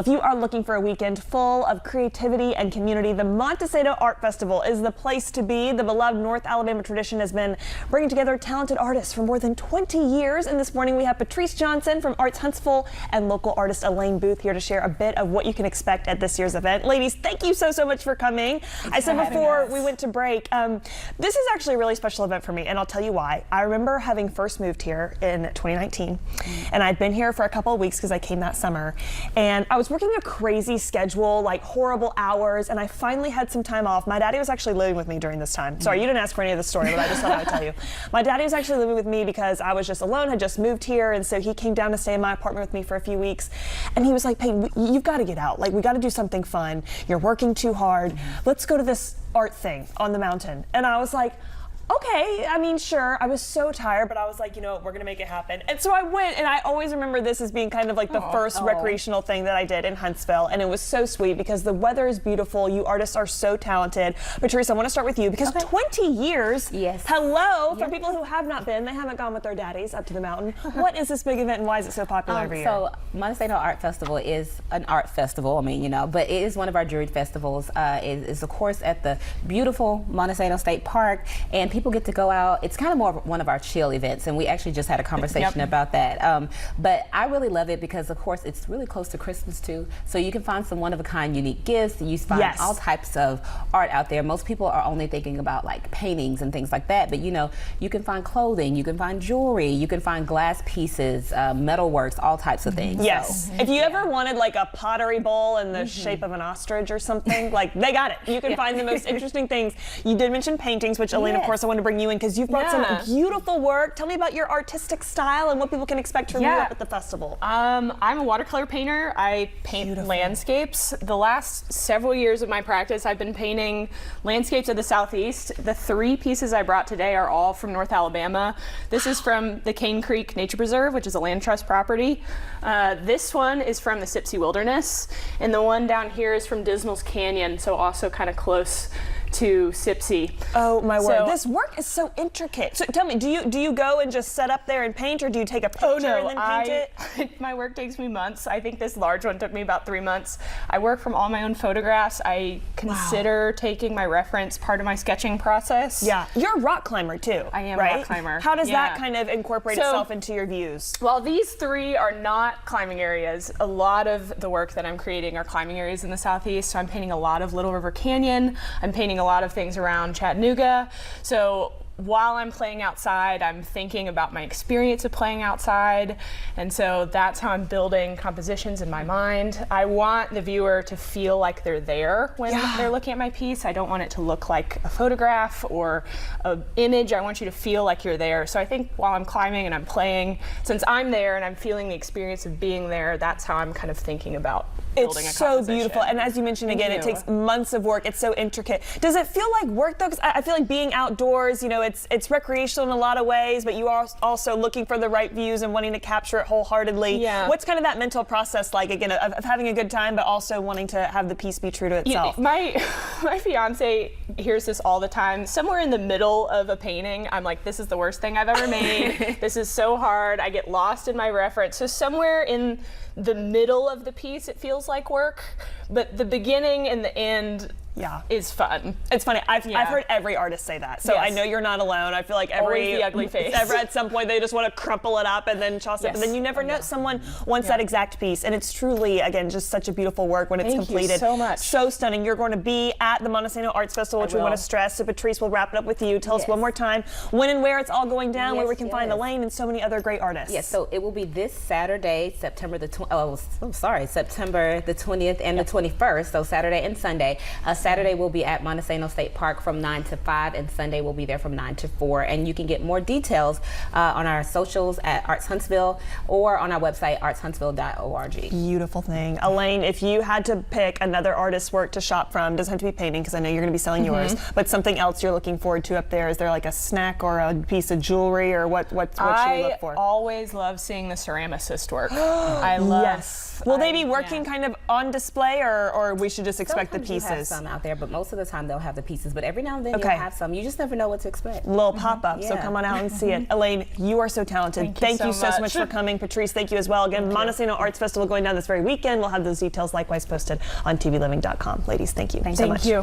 If you are looking for a weekend full of creativity and community, the Monte Sano Art Festival is the place to be. The beloved North Alabama tradition has been bringing together talented artists for more than 20 years. And this morning we have Patrice Johnson from Arts Huntsville and local artist Elaine Booth here to share a bit of what you can expect at this year's event. Ladies, thank you so much for coming. I said before we went to break, this is actually a really special event for me, and I'll tell you why. I remember having first moved here in 2019, and I'd been here for a couple of weeks because I came that summer, and I was working a crazy schedule, like horrible hours, and I finally had some time off. My daddy was actually living with me during this time. Sorry, you didn't ask for any of the story, but I just thought I would tell you. My daddy was actually living with me because I was just alone, had just moved here, and so he came down to stay in my apartment with me for a few weeks. And he was like, Peyton, you've got to get out. Like, we got to do something fun. You're working too hard. Let's go to this art thing on the mountain. And I was like, okay, I mean, sure. I was so tired, but I was like, you know, we're gonna make it happen. And so I went, and I always remember this as being kind of like the first recreational thing that I did in Huntsville, and it was so sweet because the weather is beautiful. You artists are so talented. Patrice, I want to start with you because 20 years. Yes. Hello, for people who have not been, they haven't gone with their daddies up to the mountain. What is this big event, and why is it so popular every year? So Monte Sano Art Festival is an art festival. I mean, you know, but it is one of our juried festivals. It is, of course, at the beautiful Monte Sano State Park, and people get to go out. It's kind of more of one of our chill events, and we actually just had a conversation about that. But I really love it because, of course, it's really close to Christmas too. So you can find some one-of-a-kind, unique gifts. You find all types of art out there. Most people are only thinking about like paintings and things like that, but you know, you can find clothing, you can find jewelry, you can find glass pieces, metalworks, all types of things. Yes. So, if you ever wanted like a pottery bowl in the shape of an ostrich or something, like they got it. You can find the most interesting things. You did mention paintings, which Elaine, of course, I want to bring you in because you've brought some beautiful work. Tell me about your artistic style and what people can expect from you up at the festival. I'm a watercolor painter. I paint landscapes. The last several years of my practice, I've been painting landscapes of the Southeast. The 3 pieces I brought today are all from North Alabama. This is from the Cane Creek Nature Preserve, which is a land trust property. This one is from the Sipsey Wilderness, and the one down here is from Dismal's Canyon, so also kind of close to Sipsey. Oh my word! This work is so intricate. So tell me, do you go and just set up there and paint, or do you take a picture and then paint it? My work takes me months. I think this large one took me about 3 months. I work from all my own photographs. I consider taking my reference part of my sketching process. Yeah, you're a rock climber too. I am a rock climber. How does that kind of incorporate itself into your views? Well, these 3 are not climbing areas. A lot of the work that I'm creating are climbing areas in the Southeast. So I'm painting a lot of Little River Canyon. I'm painting a lot of things around Chattanooga. So while I'm playing outside, I'm thinking about my experience of playing outside, and so that's how I'm building compositions in my mind. I want the viewer to feel like they're there when they're looking at my piece. I don't want it to look like a photograph or an image. I want you to feel like you're there. So I think while I'm climbing and I'm playing, since I'm there and I'm feeling the experience of being there, that's how I'm kind of thinking about building a composition. It's so beautiful, and as you mentioned again, it takes months of work. It's so intricate. Does it feel like work though? Because I feel like being outdoors, you know, it's recreational in a lot of ways, but you are also looking for the right views and wanting to capture it wholeheartedly. Yeah. What's kind of that mental process like, again, of having a good time, but also wanting to have the piece be true to itself? My fiance hears this all the time. Somewhere in the middle of a painting, I'm like, this is the worst thing I've ever made. This is so hard. I get lost in my reference. So somewhere in the middle of the piece, it feels like work, but the beginning and the end is fun. It's funny. I've heard every artist say that, so I know you're not alone. I feel like always the ugly face. At some point they just want to crumple it up and then toss it, but then you never know. Someone wants that exact piece, and it's truly, again, just such a beautiful work when it's completed. Thank you so much. So stunning. You're going to be at the Monte Sano Arts Festival, which we want to stress. So Patrice, we'll wrap it up with you. Tell us one more time when and where it's all going down, where we can find Elaine and so many other great artists. Yes, so it will be this Saturday, September the 20th and the 21st. So Saturday and Sunday. Saturday will be at Monte Sano State Park from 9 to 5, and Sunday will be there from 9 to 4. And you can get more details on our socials at Arts Huntsville or on our website, artshuntsville.org. Beautiful thing. Elaine, if you had to pick another artist's work to shop from, doesn't have to be painting because I know you're going to be selling yours, but something else you're looking forward to up there, is there like a snack or a piece of jewelry, or what should we look for? I always love seeing the ceramicist work. I love Will they be working kind of on display, or we should just expect Sometimes the you have pieces? some out there, but most of the time they'll have the pieces. But every now and then Okay. you'll have some. You just never know what to expect. Little pop-up, so Yeah. come on out and see it. Elaine, you are so talented. Thank you so so much much for coming. Patrice, thank you as well. Again, Monte Sano Arts Festival going down this very weekend. We'll have those details likewise posted on tvliving.com. Ladies, thank you so much. Thank you.